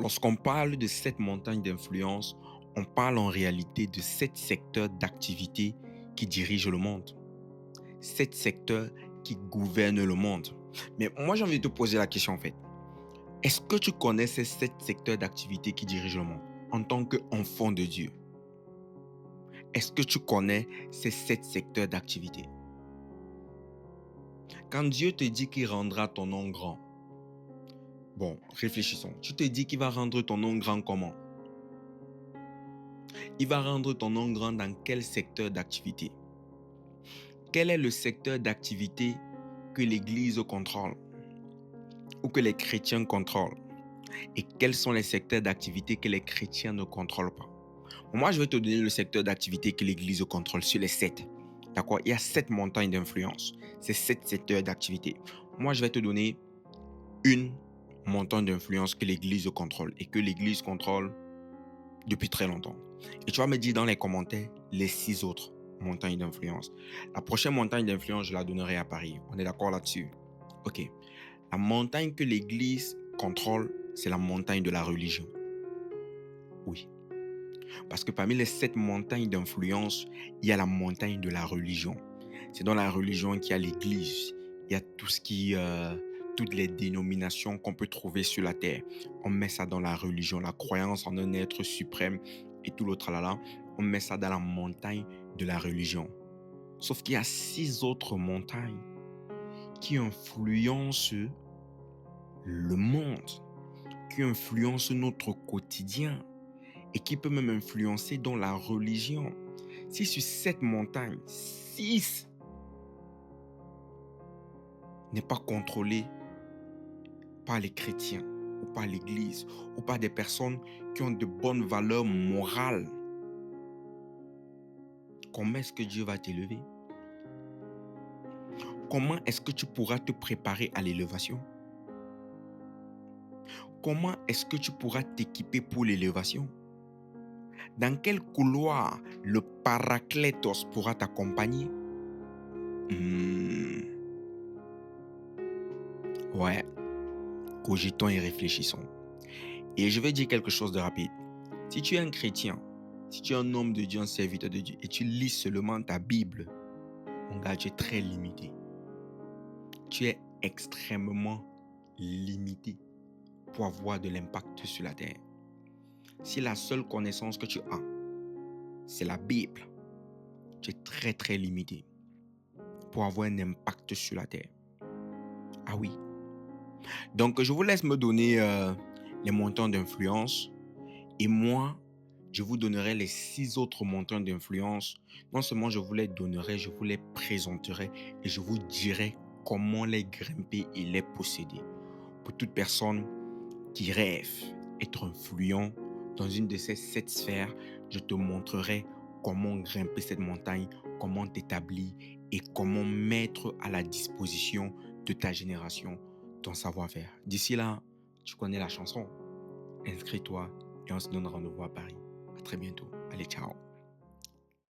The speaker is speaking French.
Lorsqu'on parle de cette montagne d'influence, on parle en réalité de 7 secteurs d'activité qui dirigent le monde. 7 secteurs qui gouvernent le monde. Mais moi, j'ai envie de te poser la question en fait. Est-ce que tu connais ces 7 secteurs d'activité qui dirigent le monde en tant qu'enfant de Dieu? Est-ce que tu connais ces 7 secteurs d'activité? Quand Dieu te dit qu'il rendra ton nom grand, bon, réfléchissons. Tu te dis qu'il va rendre ton nom grand comment? Il va rendre ton nom grand dans quel secteur d'activité? Quel est le secteur d'activité que l'Église contrôle ou que les chrétiens contrôlent? Et quels sont les secteurs d'activité que les chrétiens ne contrôlent pas? Moi, je vais te donner le secteur d'activité que l'Église contrôle sur les 7. D'accord? Il y a 7 montagnes d'influence. C'est 7 secteurs d'activité. Moi, je vais te donner une montagne d'influence que l'Église contrôle et que l'Église contrôle depuis très longtemps. Et tu vas me dire dans les commentaires les 6 autres montagnes d'influence. La prochaine montagne d'influence, je la donnerai à Paris. On est d'accord là-dessus? Ok. La montagne que l'Église contrôle, c'est la montagne de la religion. Oui. Parce que parmi les 7 montagnes d'influence, il y a la montagne de la religion. C'est dans la religion qu'il y a l'Église. Il y a tout ce qui, toutes les dénominations qu'on peut trouver sur la terre. On met ça dans la religion, la croyance en un être suprême et tout l'autre là. On met ça dans la montagne de la religion. Sauf qu'il y a 6 autres montagnes qui influencent le monde, qui influencent notre quotidien et qui peut même influencer dans la religion. Si sur cette montagne, 6 n'est pas contrôlé par les chrétiens ou par l'Église ou par des personnes qui ont de bonnes valeurs morales, comment est-ce que Dieu va t'élever? Comment est-ce que tu pourras te préparer à l'élévation? Comment est-ce que tu pourras t'équiper pour l'élévation? Dans quel couloir le Paraclétos pourra t'accompagner? Ouais, cogitons et réfléchissons. Et je vais dire quelque chose de rapide. Si tu es un chrétien, si tu es un homme de Dieu, un serviteur de Dieu, et tu lis seulement ta Bible, mon gars, tu es très limité. Tu es extrêmement limité pour avoir de l'impact sur la terre. Si la seule connaissance que tu as, c'est la Bible, tu es très très limité pour avoir un impact sur la terre. Ah oui. Donc, je vous laisse me donner les montants d'influence. Et moi, je vous donnerai les 6 autres montants d'influence. Non seulement je vous les donnerai, je vous les présenterai et je vous dirai comment les grimper et les posséder. Pour toute personne qui rêve d'être influent dans une de ces 7 sphères, je te montrerai comment grimper cette montagne, comment t'établir et comment mettre à la disposition de ta génération ton savoir-faire. D'ici là, tu connais la chanson. Inscris-toi et on se donne rendez-vous à Paris. À très bientôt. Allez, ciao.